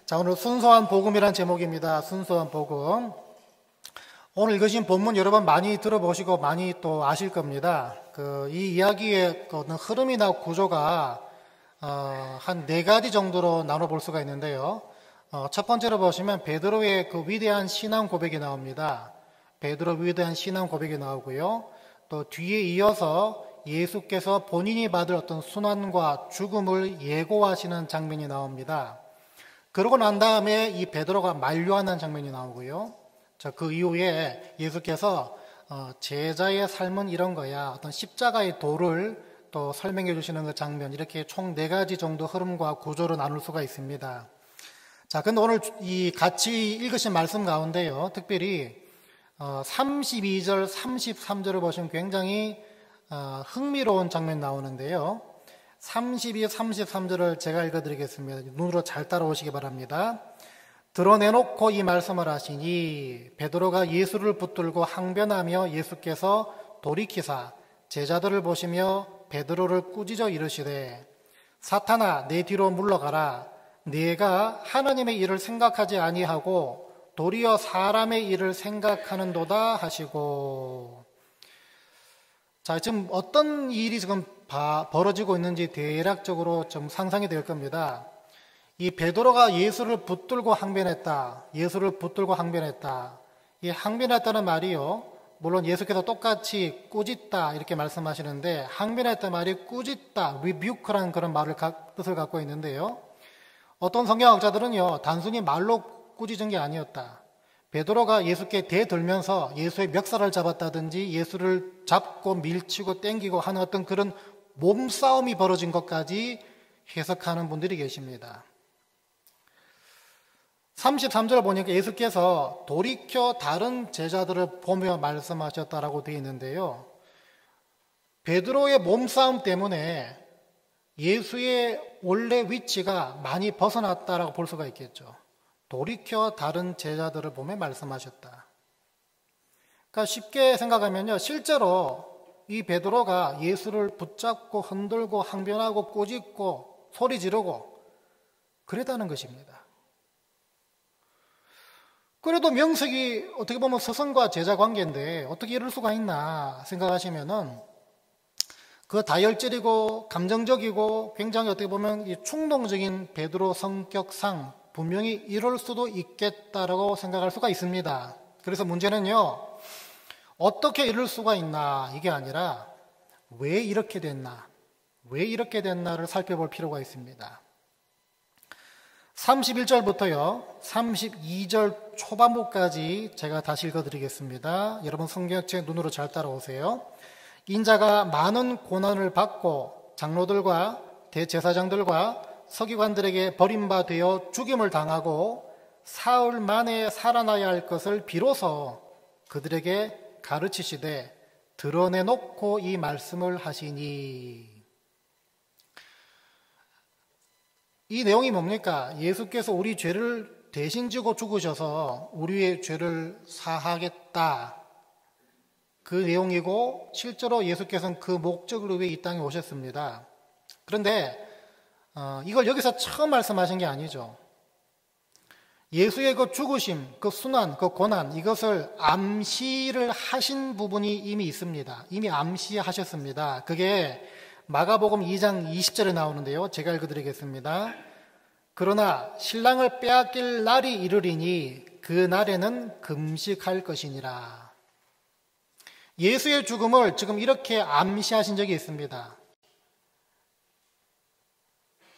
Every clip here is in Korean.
자, 오늘 순수한 복음이란 제목입니다. 순수한 복음. 오늘 읽으신 본문 여러 번 많이 들어보시고 많이 또 아실 겁니다. 이 이야기의 흐름이나 구조가 한 네 가지 정도로 나눠볼 수가 있는데요. 첫 번째로 보시면 베드로의 그 위대한 신앙 고백이 나옵니다. 베드로 위대한 신앙 고백이 나오고요. 또 뒤에 이어서 예수께서 본인이 받을 어떤 순환과 죽음을 예고하시는 장면이 나옵니다. 그러고 난 다음에 이 베드로가 만류하는 장면이 나오고요. 자, 그 이후에 예수께서 제자의 삶은 이런 거야. 어떤 십자가의 도를 또 설명해 주시는 그 장면, 이렇게 총 네 가지 정도 흐름과 구조로 나눌 수가 있습니다. 자, 근데 오늘 이 같이 읽으신 말씀 가운데요, 특별히 32절, 33절을 보시면 굉장히 흥미로운 장면이 나오는데요. 32, 33절을 제가 읽어드리겠습니다. 눈으로 잘 따라오시기 바랍니다. 드러내놓고 이 말씀을 하시니 베드로가 예수를 붙들고 항변하며 예수께서 돌이키사 제자들을 보시며 베드로를 꾸짖어 이르시되 사탄아 내 뒤로 물러가라. 네가 하나님의 일을 생각하지 아니하고 도리어 사람의 일을 생각하는도다 하시고. 자, 지금 어떤 일이 지금 벌어지고 있는지 대략적으로 좀 상상이 될 겁니다. 이 베드로가 예수를 붙들고 항변했다. 예수를 붙들고 항변했다. 이 항변했다는 말이요, 물론 예수께서 똑같이 꾸짖다 이렇게 말씀하시는데, 항변했다 말이 꾸짖다, rebuke라는 그런 뜻을 갖고 있는데요. 어떤 성경학자들은요, 단순히 말로 꾸짖은 게 아니었다. 베드로가 예수께 대들면서 예수의 멱살을 잡았다든지 예수를 잡고 밀치고 땡기고 하는 어떤 그런 몸싸움이 벌어진 것까지 해석하는 분들이 계십니다. 33절 보니까 예수께서 돌이켜 다른 제자들을 보며 말씀하셨다라고 되어 있는데요. 베드로의 몸싸움 때문에 예수의 원래 위치가 많이 벗어났다라고 볼 수가 있겠죠. 돌이켜 다른 제자들을 보며 말씀하셨다. 그러니까 쉽게 생각하면요, 실제로 이 베드로가 예수를 붙잡고 흔들고 항변하고 꾸짖고 소리 지르고 그랬다는 것입니다. 그래도 명색이 어떻게 보면 스승과 제자 관계인데 어떻게 이럴 수가 있나 생각하시면은, 그 다혈질이고 감정적이고 굉장히 어떻게 보면 이 충동적인 베드로 성격상 분명히 이럴 수도 있겠다라고 생각할 수가 있습니다. 그래서 문제는요, 어떻게 이럴 수가 있나 이게 아니라 왜 이렇게 됐나, 왜 이렇게 됐나를 살펴볼 필요가 있습니다. 31절부터요 32절 초반부까지 제가 다시 읽어드리겠습니다. 여러분 성경책 눈으로 잘 따라오세요. 인자가 많은 고난을 받고 장로들과 대제사장들과 서기관들에게 버림받아 죽임을 당하고 사흘 만에 살아나야 할 것을 비로소 그들에게 가르치시되 드러내놓고 이 말씀을 하시니. 이 내용이 뭡니까? 예수께서 우리 죄를 대신 지고 죽으셔서 우리의 죄를 사하겠다, 그 내용이고, 실제로 예수께서는 그 목적을 위해 이 땅에 오셨습니다. 그런데 이걸 여기서 처음 말씀하신 게 아니죠. 예수의 그 죽으심, 그 순환, 그 고난, 이것을 암시를 하신 부분이 이미 있습니다. 이미 암시하셨습니다. 그게 마가복음 2장 20절에 나오는데요. 제가 읽어드리겠습니다. 그러나 신랑을 빼앗길 날이 이르리니 그 날에는 금식할 것이니라. 예수의 죽음을 지금 이렇게 암시하신 적이 있습니다.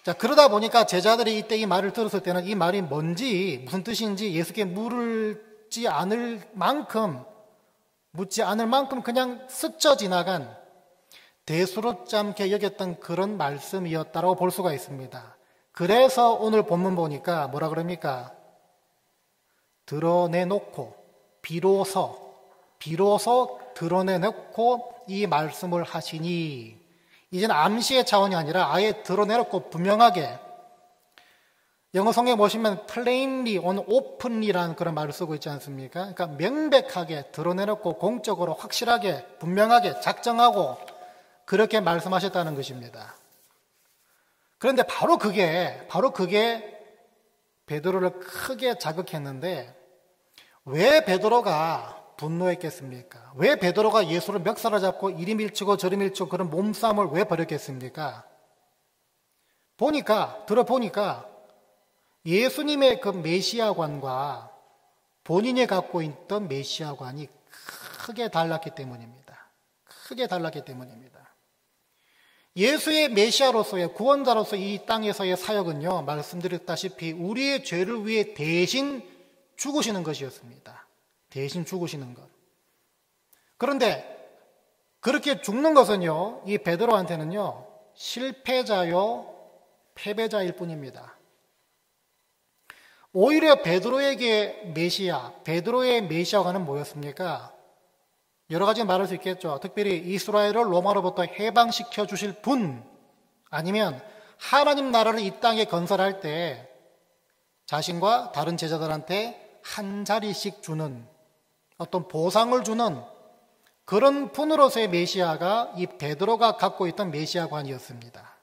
자, 그러다 보니까 제자들이 이때 이 말을 들었을 때는 이 말이 뭔지, 무슨 뜻인지 예수께 묻지 않을 만큼 그냥 스쳐 지나간 대수롭지 않게 여겼던 그런 말씀이었다고 볼 수가 있습니다. 그래서 오늘 본문 보니까 뭐라 그럽니까? 드러내놓고 비로소 드러내놓고 이 말씀을 하시니. 이제는 암시의 차원이 아니라 아예 드러내놓고 분명하게, 영어 성경 보시면 plainly on openly라는 그런 말을 쓰고 있지 않습니까? 그러니까 명백하게 드러내놓고 공적으로 확실하게 분명하게 작정하고 그렇게 말씀하셨다는 것입니다. 그런데 바로 그게 베드로를 크게 자극했는데 왜 베드로가 분노했겠습니까? 왜 베드로가 예수를 멱살을 잡고 이리 밀치고 저리 밀치고 그런 몸싸움을 왜 벌였겠습니까? 들어보니까 예수님의 그 메시아관과 본인이 갖고 있던 메시아관이 크게 달랐기 때문입니다. 크게 달랐기 때문입니다. 예수의 메시아로서의 구원자로서의 이 땅에서의 사역은요, 말씀드렸다시피 우리의 죄를 위해 대신 죽으시는 것이었습니다. 대신 죽으시는 것. 그런데 그렇게 죽는 것은요, 이 베드로한테는요, 실패자요, 패배자일 뿐입니다. 오히려 베드로에게 베드로의 메시아관은 뭐였습니까? 여러 가지 말할 수 있겠죠. 특별히 이스라엘을 로마로부터 해방시켜 주실 분, 아니면 하나님 나라를 이 땅에 건설할 때 자신과 다른 제자들한테 한 자리씩 주는 어떤 보상을 주는 그런 분으로서의 메시아가 이 베드로가 갖고 있던 메시아관이었습니다.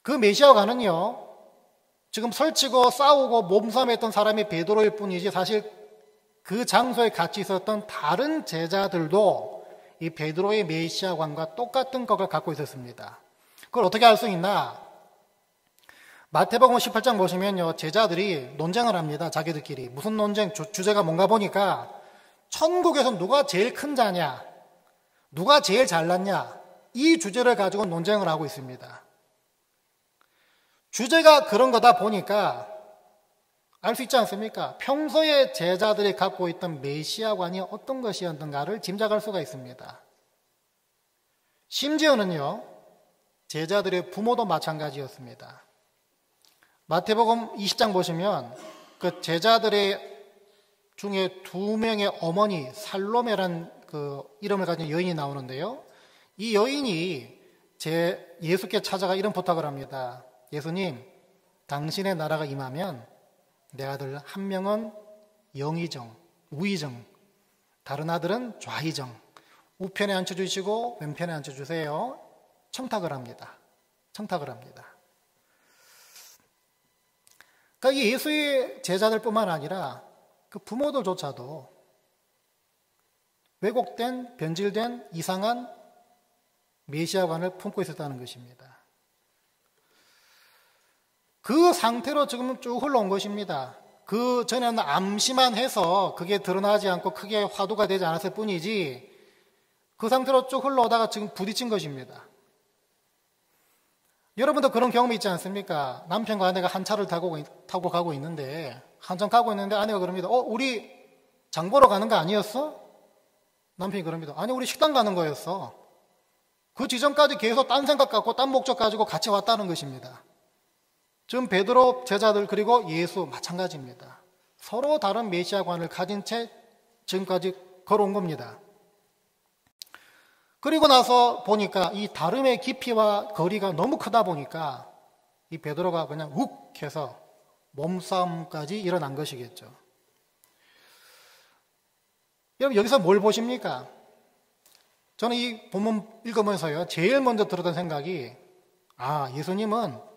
그 메시아관은요, 지금 설치고 싸우고 몸싸움했던 사람이 베드로일 뿐이지 사실 그 장소에 같이 있었던 다른 제자들도 이 베드로의 메시아관과 똑같은 것을 갖고 있었습니다. 그걸 어떻게 알 수 있나? 마태복음 18장 보시면요, 제자들이 논쟁을 합니다. 자기들끼리. 무슨 논쟁? 주제가 뭔가 보니까 천국에서 누가 제일 큰 자냐, 누가 제일 잘났냐, 이 주제를 가지고 논쟁을 하고 있습니다. 주제가 그런 거다 보니까 알 수 있지 않습니까? 평소에 제자들이 갖고 있던 메시아관이 어떤 것이었는가를 짐작할 수가 있습니다. 심지어는요, 제자들의 부모도 마찬가지였습니다. 마태복음 20장 보시면 그 제자들의 중에 두 명의 어머니 살로메라는 그 이름을 가진 여인이 나오는데요. 이 여인이 예수께 찾아가 이런 부탁을 합니다. 예수님, 당신의 나라가 임하면 내 아들 한 명은 영의정, 우의정, 다른 아들은 좌의정, 우편에 앉혀주시고 왼편에 앉혀주세요. 청탁을 합니다. 그러니까 이 예수의 제자들뿐만 아니라 그 부모들조차도 왜곡된, 변질된 이상한 메시아관을 품고 있었다는 것입니다. 그 상태로 지금 쭉 흘러온 것입니다. 그 전에는 암시만 해서 그게 드러나지 않고 크게 화두가 되지 않았을 뿐이지 그 상태로 쭉 흘러오다가 지금 부딪힌 것입니다. 여러분도 그런 경험이 있지 않습니까? 남편과 아내가 한 차를 타고 가고 있는데 한참 가고 있는데 아내가 그럽니다. 우리 장 보러 가는 거 아니었어? 남편이 그럽니다. 아니, 우리 식당 가는 거였어. 그 지점까지 계속 딴 생각 갖고 딴 목적 가지고 같이 왔다는 것입니다. 지금 베드로 제자들 그리고 예수 마찬가지입니다. 서로 다른 메시아관을 가진 채 지금까지 걸어온 겁니다. 그리고 나서 보니까 이 다름의 깊이와 거리가 너무 크다 보니까 이 베드로가 그냥 욱 해서 몸싸움까지 일어난 것이겠죠. 여러분, 여기서 뭘 보십니까? 저는 이 본문 읽으면서요, 제일 먼저 들었던 생각이, 예수님은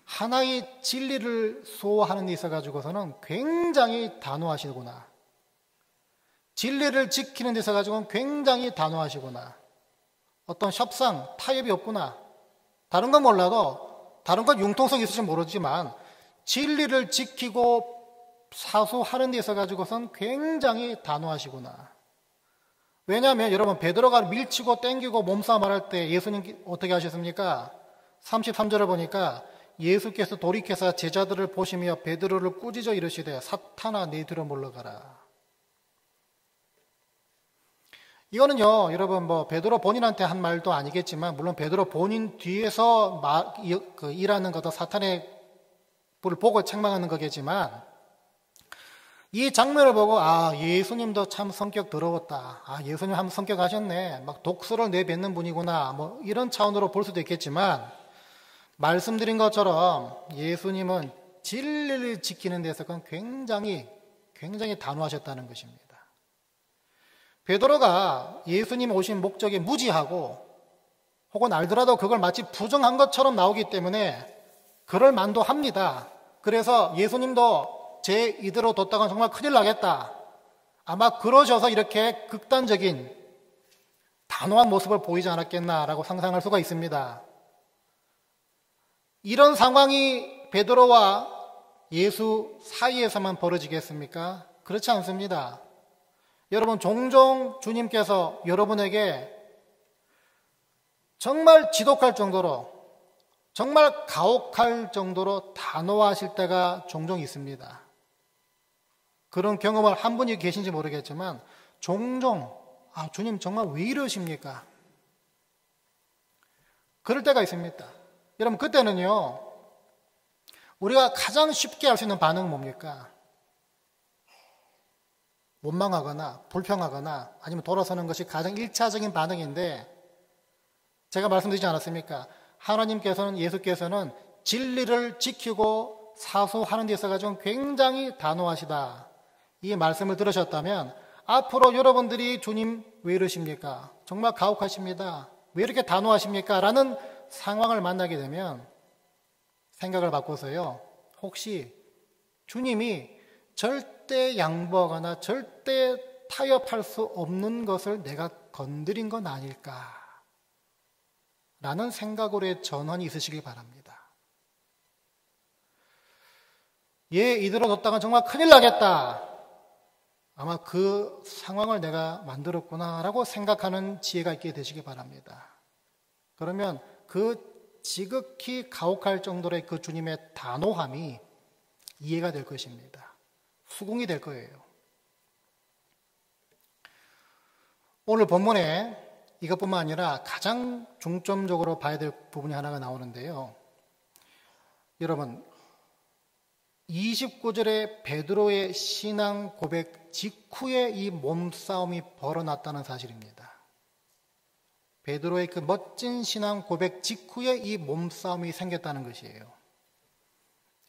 하나의 진리를 수호하는 데 있어가지고서는 굉장히 단호하시구나. 진리를 지키는 데 있어가지고는 굉장히 단호하시구나. 어떤 협상, 타협이 없구나. 다른 건 몰라도, 다른 건 융통성이 있을지 모르지만 진리를 지키고 사수하는 데 있어가지고서는 굉장히 단호하시구나. 왜냐하면 여러분, 베드로가 밀치고 땡기고 몸싸움을 할 때 예수님 어떻게 하셨습니까? 33절을 보니까 예수께서 돌이켜서 제자들을 보시며 베드로를 꾸짖어 이르시되 사탄아 내 뒤로 물러가라. 이거는요, 여러분, 베드로 본인한테 한 말도 아니겠지만, 물론 베드로 본인 뒤에서 일하는 것도 사탄의 불을 보고 책망하는 거겠지만, 이 장면을 보고, 예수님도 참 성격 더러웠다. 예수님 한번 성격 하셨네. 막 독수를 내뱉는 분이구나. 이런 차원으로 볼 수도 있겠지만, 말씀드린 것처럼 예수님은 진리를 지키는 데서 굉장히 단호하셨다는 것입니다. 베드로가 예수님 오신 목적에 무지하고 혹은 알더라도 그걸 마치 부정한 것처럼 나오기 때문에 그럴 만도 합니다. 그래서 예수님도 제 이대로 뒀다간 정말 큰일 나겠다. 아마 그러셔서 이렇게 극단적인 단호한 모습을 보이지 않았겠나라고 상상할 수가 있습니다. 이런 상황이 베드로와 예수 사이에서만 벌어지겠습니까? 그렇지 않습니다. 여러분, 종종 주님께서 여러분에게 정말 지독할 정도로, 정말 가혹할 정도로 단호하실 때가 종종 있습니다. 그런 경험을 한 분이 계신지 모르겠지만 종종 주님 정말 왜 이러십니까? 그럴 때가 있습니다. 여러분, 그때는요, 우리가 가장 쉽게 할 수 있는 반응은 뭡니까? 원망하거나 불평하거나 아니면 돌아서는 것이 가장 1차적인 반응인데, 제가 말씀드리지 않았습니까? 하나님께서는, 예수께서는 진리를 지키고 사수하는 데 있어서 굉장히 단호하시다, 이 말씀을 들으셨다면 앞으로 여러분들이 주님 왜 이러십니까? 정말 가혹하십니다. 왜 이렇게 단호하십니까? 라는 상황을 만나게 되면 생각을 바꿔서요, 혹시 주님이 절대 양보하거나 절대 타협할 수 없는 것을 내가 건드린 건 아닐까 라는 생각으로의 전환이 있으시길 바랍니다. 얘 이대로 뒀다가 정말 큰일 나겠다, 아마 그 상황을 내가 만들었구나 라고 생각하는 지혜가 있게 되시기 바랍니다. 그러면 그 지극히 가혹할 정도의 그 주님의 단호함이 이해가 될 것입니다. 수긍이 될 거예요. 오늘 본문에 이것뿐만 아니라 가장 중점적으로 봐야 될 부분이 하나가 나오는데요. 여러분, 29절에 베드로의 신앙 고백 직후에 이 몸싸움이 벌어났다는 사실입니다. 베드로의 그 멋진 신앙 고백 직후에 이 몸싸움이 생겼다는 것이에요.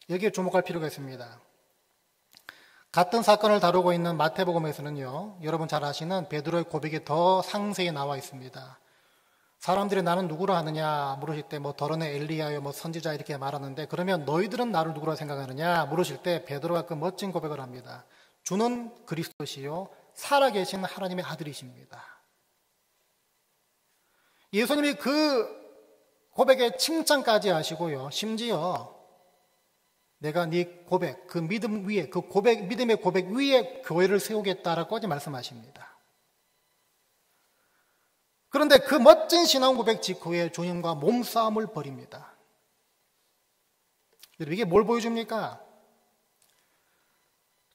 여기에 주목할 필요가 있습니다. 같은 사건을 다루고 있는 마태복음에서는요, 여러분 잘 아시는 베드로의 고백이 더 상세히 나와 있습니다. 사람들이 나는 누구라 하느냐 물으실 때 더러네 엘리야요 선지자 이렇게 말하는데, 그러면 너희들은 나를 누구라 생각하느냐 물으실 때 베드로가 그 멋진 고백을 합니다. 주는 그리스도시요 살아계신 하나님의 아들이십니다. 예수님이 그 고백에 칭찬까지 하시고요, 심지어 내가 네 고백, 그 믿음 위에, 그 고백, 믿음의 고백 위에 교회를 세우겠다라고까지 말씀하십니다. 그런데 그 멋진 신앙 고백 직후에 주님과 몸싸움을 벌입니다. 이게 뭘 보여줍니까?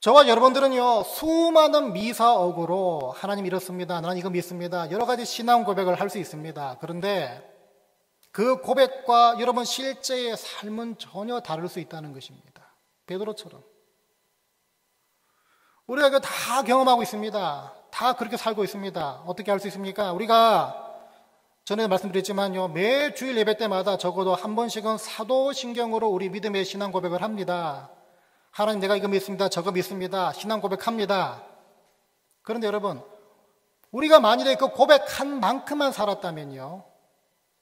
저와 여러분들은요, 수많은 미사억으로 하나님 이렇습니다, 나는 이거 믿습니다, 여러 가지 신앙 고백을 할 수 있습니다. 그런데 그 고백과 여러분 실제의 삶은 전혀 다를 수 있다는 것입니다. 베드로처럼 우리가 이거 다 경험하고 있습니다. 다 그렇게 살고 있습니다. 어떻게 할 수 있습니까? 우리가 전에 말씀드렸지만요, 매 주일 예배 때마다 적어도 한 번씩은 사도신경으로 우리 믿음의 신앙 고백을 합니다. 하나님 내가 이거 믿습니다, 저거 믿습니다, 신앙 고백합니다. 그런데 여러분, 우리가 만일에 그 고백한 만큼만 살았다면요,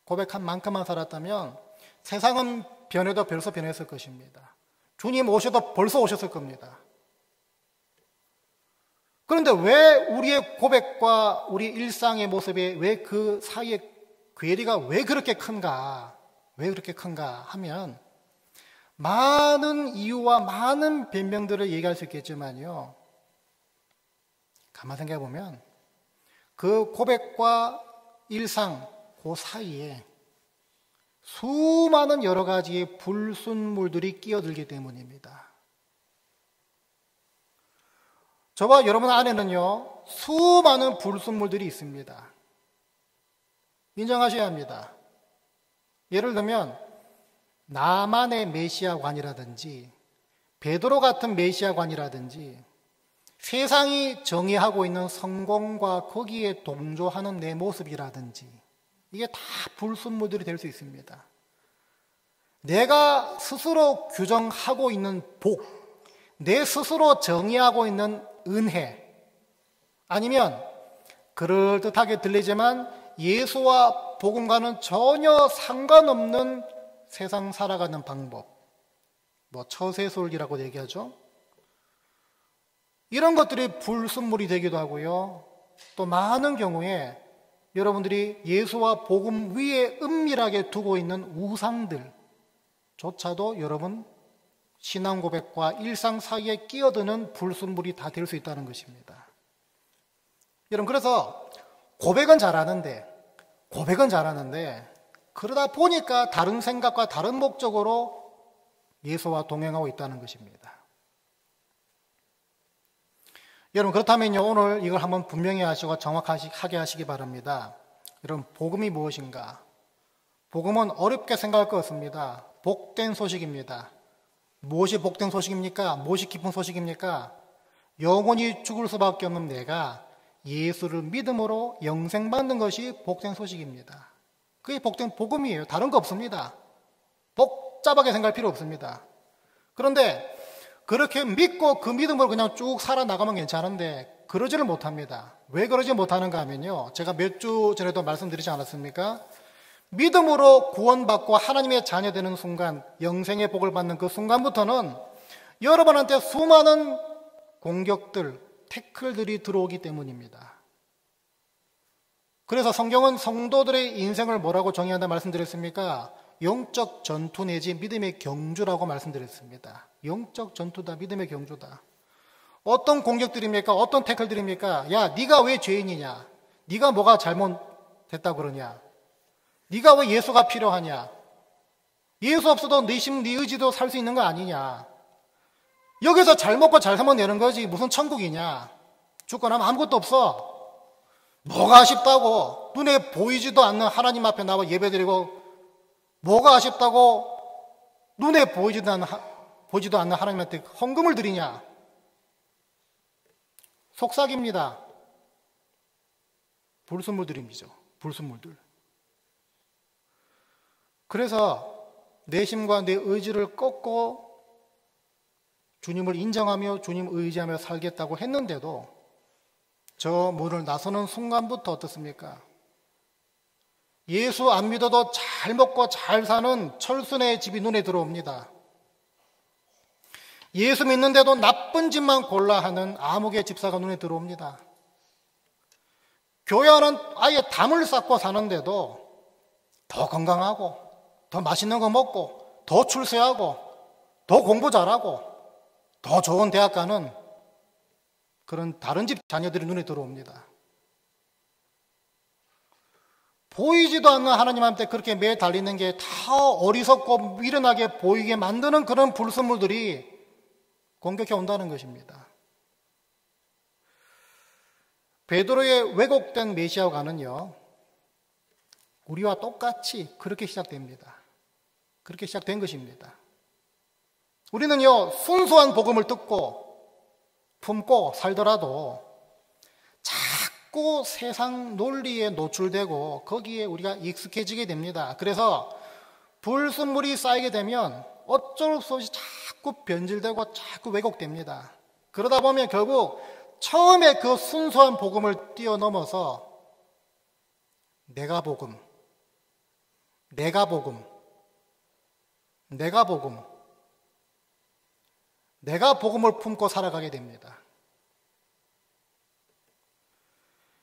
고백한 만큼만 살았다면 세상은 변해도 벌써 변했을 것입니다. 주님 오셔도 벌써 오셨을 겁니다. 그런데 왜 우리의 고백과 우리 일상의 모습에 왜 그 사이의 괴리가 왜 그렇게 큰가? 왜 그렇게 큰가 하면 많은 이유와 많은 변명들을 얘기할 수 있겠지만요, 가만 생각해 보면 그 고백과 일상 그 사이에 수많은 여러 가지의 불순물들이 끼어들기 때문입니다. 저와 여러분 안에는요, 수많은 불순물들이 있습니다. 인정하셔야 합니다. 예를 들면 나만의 메시아관이라든지 베드로 같은 메시아관이라든지 세상이 정의하고 있는 성공과 거기에 동조하는 내 모습이라든지, 이게 다 불순물들이 될 수 있습니다. 내가 스스로 규정하고 있는 복, 내 스스로 정의하고 있는 은혜, 아니면 그럴듯하게 들리지만 예수와 복음과는 전혀 상관없는 세상 살아가는 방법, 처세술이라고 얘기하죠. 이런 것들이 불순물이 되기도 하고요. 또 많은 경우에 여러분들이 예수와 복음 위에 은밀하게 두고 있는 우상들조차도 여러분 신앙 고백과 일상 사이에 끼어드는 불순물이 다 될 수 있다는 것입니다. 여러분, 그래서 고백은 잘하는데 그러다 보니까 다른 생각과 다른 목적으로 예수와 동행하고 있다는 것입니다. 여러분, 그렇다면요, 오늘 이걸 한번 분명히 하시고 정확하게 하시기 바랍니다. 여러분, 복음이 무엇인가? 복음은 어렵게 생각할 것 없습니다. 복된 소식입니다. 무엇이 복된 소식입니까? 무엇이 기쁜 소식입니까? 영원히 죽을 수밖에 없는 내가 예수를 믿음으로 영생받는 것이 복된 소식입니다. 그게 복된 복음이에요. 다른 거 없습니다. 복잡하게 생각할 필요 없습니다. 그런데 그렇게 믿고 그 믿음으로 그냥 쭉 살아나가면 괜찮은데 그러지를 못합니다. 왜 그러지 못하는가 하면요, 제가 몇 주 전에도 말씀드리지 않았습니까? 믿음으로 구원받고 하나님의 자녀 되는 순간, 영생의 복을 받는 그 순간부터는 여러분한테 수많은 공격들, 태클들이 들어오기 때문입니다. 그래서 성경은 성도들의 인생을 뭐라고 정의한다 말씀드렸습니까? 영적 전투 내지 믿음의 경주라고 말씀드렸습니다. 영적 전투다, 믿음의 경주다. 어떤 공격들입니까? 어떤 태클들입니까? 야, 네가 왜 죄인이냐? 네가 뭐가 잘못됐다고 그러냐? 네가 왜 예수가 필요하냐? 예수 없어도 네 심, 네 의지도 살 수 있는 거 아니냐? 여기서 잘 먹고 잘 살면 되는 거지 무슨 천국이냐? 죽고 나면 아무것도 없어. 뭐가 아쉽다고? 눈에 보이지도 않는 하나님 앞에 나와 예배드리고 뭐가 아쉽다고 눈에 보이지도 않는 하나님한테 헌금을 드리냐? 속삭입니다. 불순물들입니다. 불순물들. 그래서 내 심과 내 의지를 꺾고 주님을 인정하며 주님 의지하며 살겠다고 했는데도 저 문을 나서는 순간부터 어떻습니까? 예수 안 믿어도 잘 먹고 잘 사는 철순의 집이 눈에 들어옵니다. 예수 믿는데도 나쁜 짓만 골라 하는 암흑의 집사가 눈에 들어옵니다. 교회 안은 아예 담을 쌓고 사는데도 더 건강하고 더 맛있는 거 먹고 더 출세하고 더 공부 잘하고 더 좋은 대학 가는 그런 다른 집 자녀들이 눈에 들어옵니다. 보이지도 않는 하나님한테 그렇게 매 달리는 게 다 어리석고 미련하게 보이게 만드는 그런 불순물들이 공격해 온다는 것입니다. 베드로의 왜곡된 메시아가는요, 우리와 똑같이 그렇게 시작됩니다. 그렇게 시작된 것입니다. 우리는요, 순수한 복음을 듣고 품고 살더라도 자꾸 세상 논리에 노출되고 거기에 우리가 익숙해지게 됩니다. 그래서 불순물이 쌓이게 되면 어쩔 수 없이 자꾸 변질되고 자꾸 왜곡됩니다. 그러다 보면 결국 처음에 그 순수한 복음을 뛰어넘어서 내가 복음을 품고 살아가게 됩니다.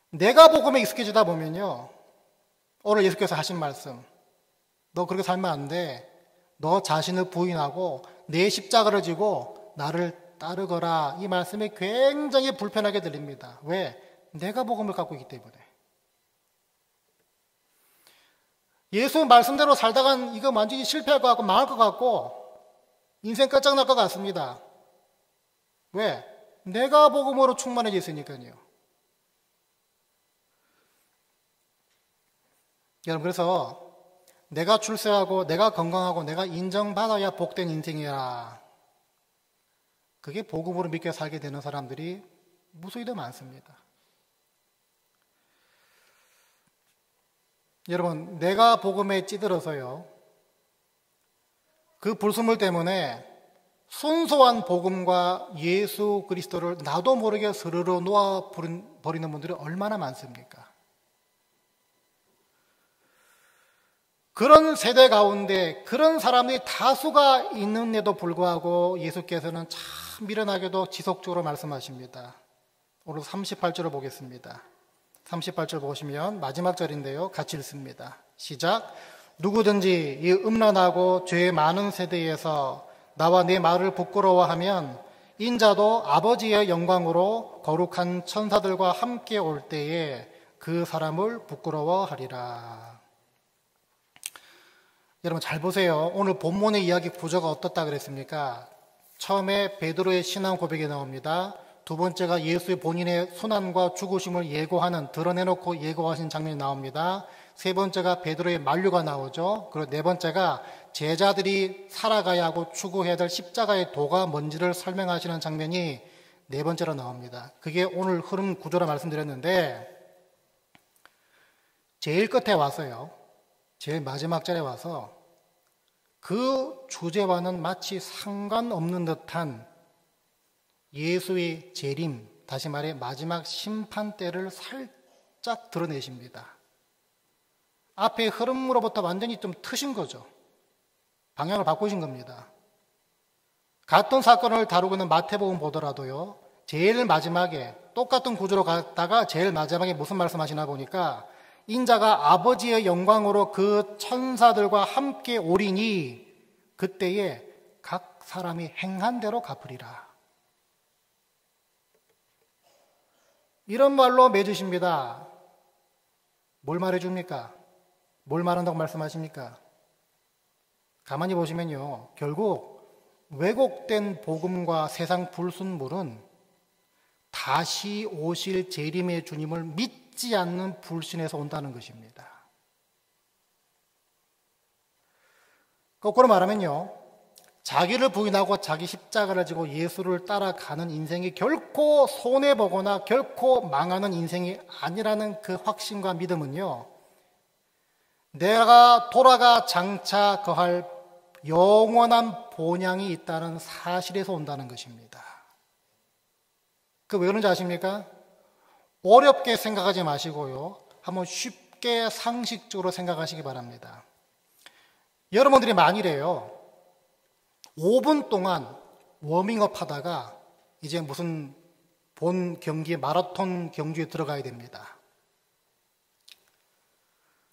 내가 복음에 익숙해지다 보면요, 오늘 예수께서 하신 말씀, 너 그렇게 살면 안 돼. 너 자신을 부인하고 내 십자가를 지고 나를 따르거라. 이 말씀이 굉장히 불편하게 들립니다. 왜? 내가 복음을 갖고 있기 때문에. 예수 말씀대로 살다간 이거 완전히 실패할 것 같고 망할 것 같고 인생 끝장날 것 같습니다. 왜? 내가 복음으로 충만해져 있으니까요. 여러분, 그래서 내가 출세하고 내가 건강하고 내가 인정받아야 복된 인생이야. 그게 복음으로 믿게 살게 되는 사람들이 무수히도 많습니다. 여러분, 내가 복음에 찌들어서요, 그 불순물 때문에 순수한 복음과 예수 그리스도를 나도 모르게 스르르 놓아버리는 분들이 얼마나 많습니까? 그런 세대 가운데 그런 사람들이 다수가 있는데도 불구하고 예수께서는 참 미련하게도 지속적으로 말씀하십니다. 오늘 38절을 보겠습니다. 38절 보시면 마지막 절인데요. 같이 읽습니다. 시작. 누구든지 이 음란하고 죄 많은 세대에서 나와 내 말을 부끄러워하면 인자도 아버지의 영광으로 거룩한 천사들과 함께 올 때에 그 사람을 부끄러워하리라. 여러분 잘 보세요. 오늘 본문의 이야기 구조가 어떻다 그랬습니까? 처음에 베드로의 신앙 고백이 나옵니다. 두 번째가 예수의 본인의 순환과 죽으심을 예고하는, 드러내놓고 예고하신 장면이 나옵니다. 세 번째가 베드로의 만류가 나오죠. 그리고 네 번째가 제자들이 살아가야 하고 추구해야 될 십자가의 도가 뭔지를 설명하시는 장면이 네 번째로 나옵니다. 그게 오늘 흐름 구조라 말씀드렸는데, 제일 끝에 와서요, 제일 마지막 절에 와서 그 주제와는 마치 상관없는 듯한 예수의 재림, 다시 말해 마지막 심판 때를 살짝 드러내십니다. 앞에 흐름으로부터 완전히 좀 트신 거죠. 방향을 바꾸신 겁니다. 같은 사건을 다루고 있는 마태복음 보더라도요, 제일 마지막에 똑같은 구조로 갔다가 제일 마지막에 무슨 말씀하시나 보니까 인자가 아버지의 영광으로 그 천사들과 함께 오리니 그때에 각 사람이 행한 대로 갚으리라. 이런 말로 맺으십니다. 뭘 말해줍니까? 뭘 말한다고 말씀하십니까? 가만히 보시면요, 결국 왜곡된 복음과 세상 불순물은 다시 오실 재림의 주님을 믿지 않는 불신에서 온다는 것입니다. 거꾸로 말하면요, 자기를 부인하고 자기 십자가를 지고 예수를 따라가는 인생이 결코 손해보거나 결코 망하는 인생이 아니라는 그 확신과 믿음은요, 내가 돌아가 장차 거할 영원한 본향이 있다는 사실에서 온다는 것입니다. 그 왜 그런지 아십니까? 어렵게 생각하지 마시고요, 한번 쉽게 상식적으로 생각하시기 바랍니다. 여러분들이 만일에요, 5분 동안 워밍업 하다가 이제 무슨 본 경기, 마라톤 경주에 들어가야 됩니다.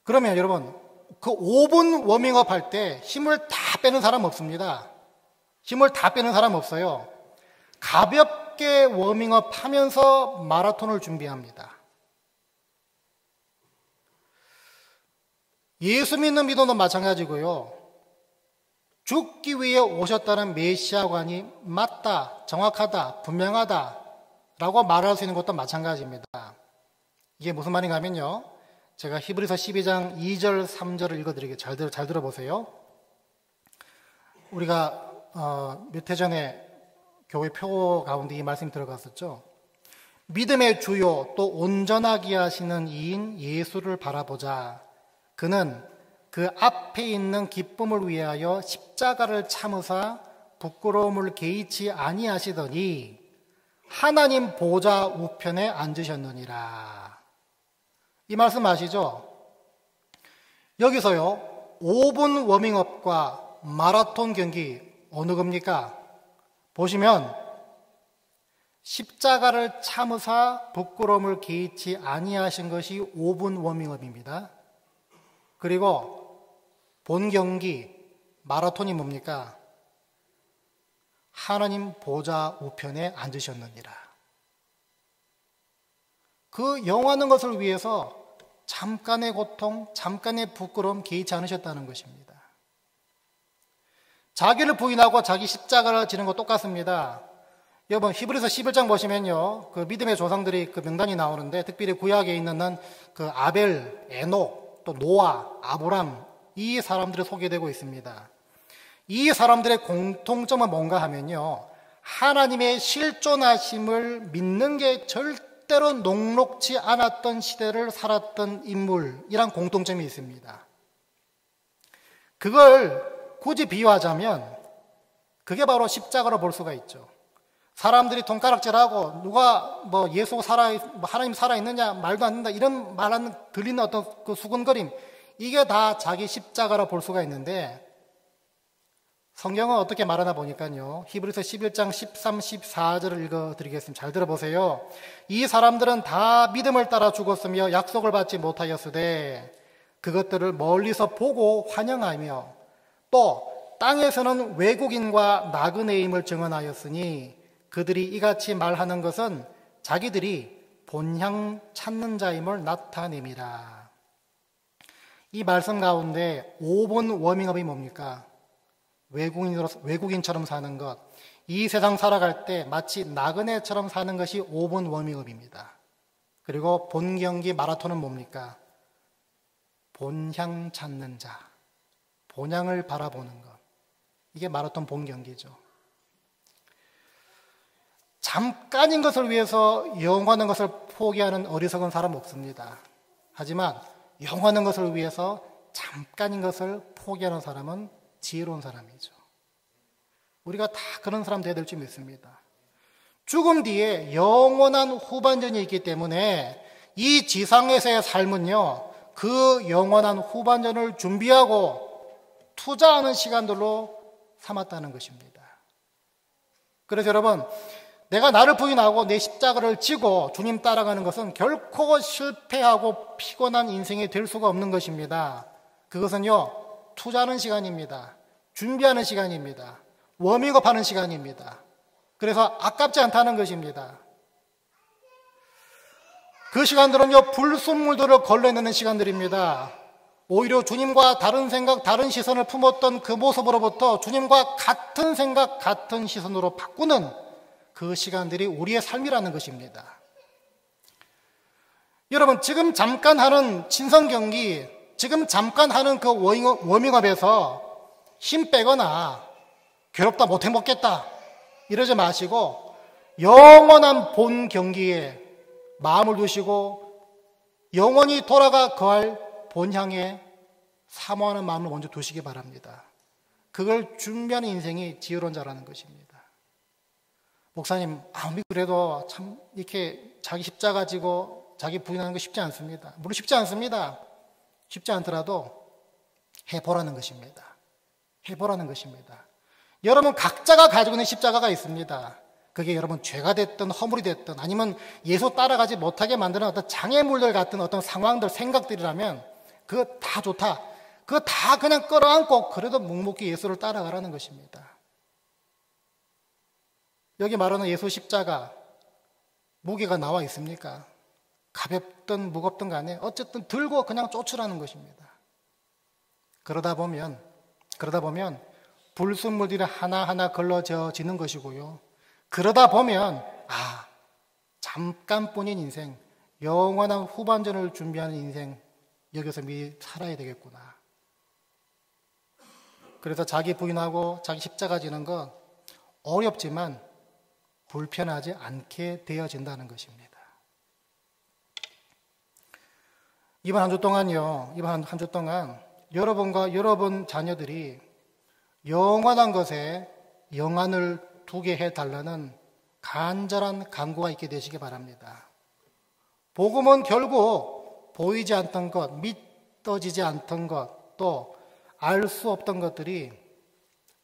그러면 여러분, 그 5분 워밍업 할 때 힘을 다 빼는 사람 없습니다. 힘을 다 빼는 사람 없어요. 가볍게 워밍업 하면서 마라톤을 준비합니다. 예수 믿는 믿음도 마찬가지고요, 죽기 위해 오셨다는 메시아관이 맞다, 정확하다, 분명하다 라고 말할 수 있는 것도 마찬가지입니다. 이게 무슨 말인가 하면요, 제가 히브리서 12장 2절 3절을 읽어드리게 잘 들어보세요. 우리가 몇 해 전에 교회 표 가운데 이 말씀이 들어갔었죠. 믿음의 주요 또 온전하게 하시는 이인 예수를 바라보자. 그는 그 앞에 있는 기쁨을 위하여 십자가를 참으사 부끄러움을 개의치 아니하시더니 하나님 보좌 우편에 앉으셨느니라. 이 말씀 아시죠? 여기서요, 5분 워밍업과 마라톤 경기 어느 겁니까? 보시면 십자가를 참으사 부끄러움을 개의치 아니하신 것이 5분 워밍업입니다. 그리고 본 경기 마라톤이 뭡니까? 하나님 보좌 우편에 앉으셨느니라. 그 영원한 것을 위해서 잠깐의 고통, 잠깐의 부끄러움 개의치 않으셨다는 것입니다. 자기를 부인하고 자기 십자가를 지는 거 똑같습니다. 여러분, 히브리서 11장 보시면요, 그 믿음의 조상들이 그 명단이 나오는데, 특별히 구약에 있는 그 아벨, 에녹, 또 노아, 아브람, 이 사람들이 소개되고 있습니다. 이 사람들의 공통점은 뭔가 하면요, 하나님의 실존하심을 믿는 게 절대로 녹록지 않았던 시대를 살았던 인물이란 공통점이 있습니다. 그걸 굳이 비유하자면 그게 바로 십자가로 볼 수가 있죠. 사람들이 손가락질하고 누가 뭐 예수 하나님 살아있느냐 말도 안 된다 이런 말하는 들리는 어떤 그 수근거림, 이게 다 자기 십자가라 볼 수가 있는데 성경은 어떻게 말하나 보니까요. 히브리서 11장 13, 14절을 읽어드리겠습니다. 잘 들어보세요. 이 사람들은 다 믿음을 따라 죽었으며 약속을 받지 못하였으되 그것들을 멀리서 보고 환영하며 또 땅에서는 외국인과 나그네임을 증언하였으니 그들이 이같이 말하는 것은 자기들이 본향 찾는 자임을 나타냅니다. 이 말씀 가운데 5번 워밍업이 뭡니까? 외국인처럼 사는 것, 이 세상 살아갈 때 마치 나그네처럼 사는 것이 5번 워밍업입니다. 그리고 본 경기 마라톤은 뭡니까? 본향 찾는 자, 본향을 바라보는 것. 이게 마라톤 본 경기죠. 잠깐인 것을 위해서 영원한 것을 포기하는 어리석은 사람 없습니다. 하지만 영원한 것을 위해서 잠깐인 것을 포기하는 사람은 지혜로운 사람이죠. 우리가 다 그런 사람 되어야 될 줄 믿습니다. 죽음 뒤에 영원한 후반전이 있기 때문에 이 지상에서의 삶은요, 그 영원한 후반전을 준비하고 투자하는 시간들로 삼았다는 것입니다. 그래서 여러분, 내가 나를 부인하고 내 십자가를 지고 주님 따라가는 것은 결코 실패하고 피곤한 인생이 될 수가 없는 것입니다. 그것은요, 투자하는 시간입니다. 준비하는 시간입니다. 워밍업하는 시간입니다. 그래서 아깝지 않다는 것입니다. 그 시간들은요, 불순물들을 걸러내는 시간들입니다. 오히려 주님과 다른 생각, 다른 시선을 품었던 그 모습으로부터 주님과 같은 생각, 같은 시선으로 바꾸는 그 시간들이 우리의 삶이라는 것입니다. 여러분, 지금 잠깐 하는 친선 경기, 지금 잠깐 하는 그 워밍업에서 힘 빼거나 괴롭다 못해 먹겠다 이러지 마시고 영원한 본 경기에 마음을 두시고 영원히 돌아가 거할 본향에 사모하는 마음을 먼저 두시기 바랍니다. 그걸 준비하는 인생이 지혜로운 자라는 것입니다. 목사님, 아무리 그래도 참 이렇게 자기 십자가 지고 자기 부인하는 거 쉽지 않습니다. 물론 쉽지 않습니다. 쉽지 않더라도 해보라는 것입니다. 해보라는 것입니다. 여러분 각자가 가지고 있는 십자가가 있습니다. 그게 여러분 죄가 됐든 허물이 됐든 아니면 예수 따라가지 못하게 만드는 어떤 장애물들 같은 어떤 상황들, 생각들이라면 그거 다 좋다. 그거 다 그냥 끌어안고 그래도 묵묵히 예수를 따라가라는 것입니다. 여기 말하는 예수 십자가 무게가 나와 있습니까? 가볍든 무겁든 간에 어쨌든 들고 그냥 쫓으라는 것입니다. 그러다 보면 불순물들이 하나하나 걸러져지는 것이고요. 그러다 보면 잠깐뿐인 인생, 영원한 후반전을 준비하는 인생 여기서 미리 살아야 되겠구나. 그래서 자기 부인하고 자기 십자가 지는 건 어렵지만 불편하지 않게 되어진다는 것입니다. 이번 한 주 동안 여러분과 여러분 자녀들이 영원한 것에 영안을 두게 해달라는 간절한 간구가 있게 되시기 바랍니다. 복음은 결국 보이지 않던 것, 믿어지지 않던 것, 또 알 수 없던 것들이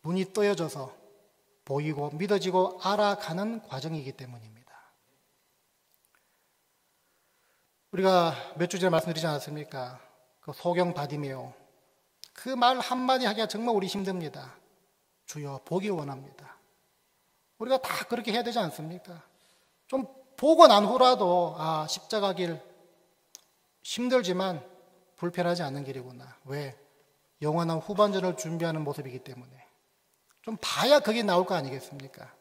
눈이 떠여져서 보이고 믿어지고 알아가는 과정이기 때문입니다. 우리가 몇 주 전에 말씀드리지 않았습니까? 그 소경 바디메오. 그 말 한마디 하기가 정말 우리 힘듭니다. 주여 보기 원합니다. 우리가 다 그렇게 해야 되지 않습니까? 좀 보고 난 후라도 십자가 길 힘들지만 불편하지 않는 길이구나. 왜? 영원한 후반전을 준비하는 모습이기 때문에. 좀 봐야 그게 나올 거 아니겠습니까?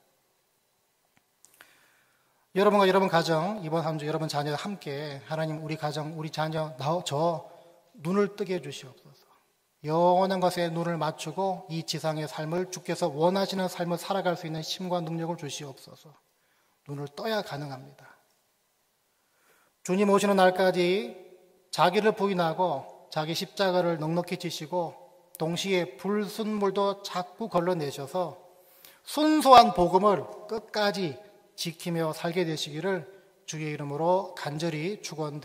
여러분과 여러분 가정, 이번 한 주 여러분 자녀와 함께 하나님 우리 가정, 우리 자녀, 저 눈을 뜨게 해주시옵소서. 영원한 것에 눈을 맞추고 이 지상의 삶을 주께서 원하시는 삶을 살아갈 수 있는 힘과 능력을 주시옵소서. 눈을 떠야 가능합니다. 주님 오시는 날까지 자기를 부인하고 자기 십자가를 넉넉히 지시고 동시에 불순물도 자꾸 걸러내셔서 순수한 복음을 끝까지 지키며 살게 되시기를 주의 이름으로 간절히 축원드립니다.